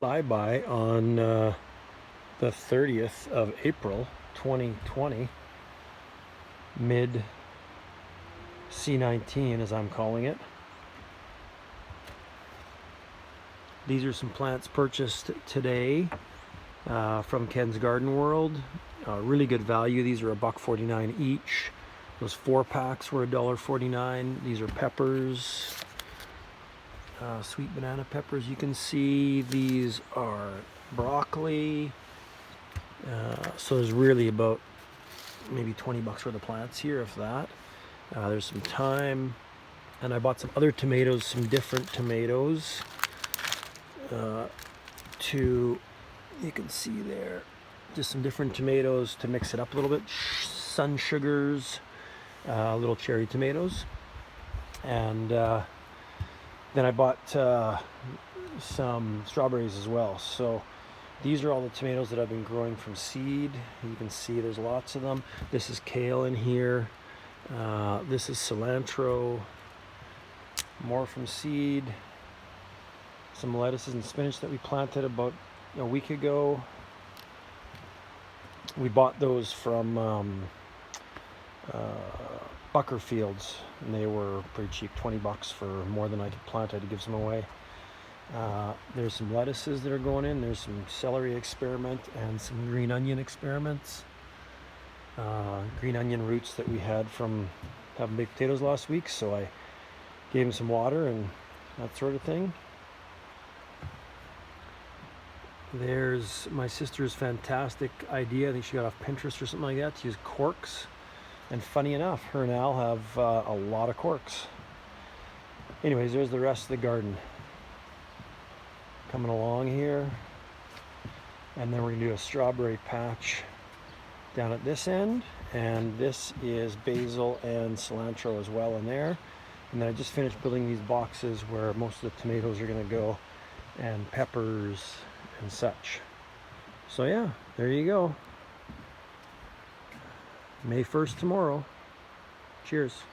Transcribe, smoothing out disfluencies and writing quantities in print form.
flyby on the 30th of April 2020, mid C19 as I'm calling it. These are some plants purchased today from Ken's Garden World. Really good value. These are $1.49 each. Those 4-packs were $1.49. These are peppers, sweet banana peppers. You can see these are broccoli. So there's really about maybe 20 bucks worth of plants here, if that. There's some thyme, and I bought some other tomatoes, some different tomatoes. You can see there, just some different tomatoes to mix it up a little bit. Sun sugars, little cherry tomatoes, and then I bought some strawberries as well. So these are all the tomatoes that I've been growing from seed. You can see there's lots of them. This is kale in here. This is cilantro. More from seed. Some lettuces and spinach that we planted about a week ago. We bought those from Bucker Fields, and they were pretty cheap, 20 bucks for more than I could plant. I had to give some away. There's some lettuces that are going in. There's some celery experiment and some green onion experiments. Green onion roots that we had from having baked potatoes last week, so I gave them some water and that sort of thing. There's my sister's fantastic idea. I think she got off Pinterest or something like that, to use corks. And funny enough, her and Al have a lot of corks. Anyways, there's the rest of the garden coming along here. And then we're gonna do a strawberry patch down at this end. And this is basil and cilantro as well in there. And then I just finished building these boxes where most of the tomatoes are gonna go, and peppers and such. So yeah, there you go. May 1st tomorrow. Cheers.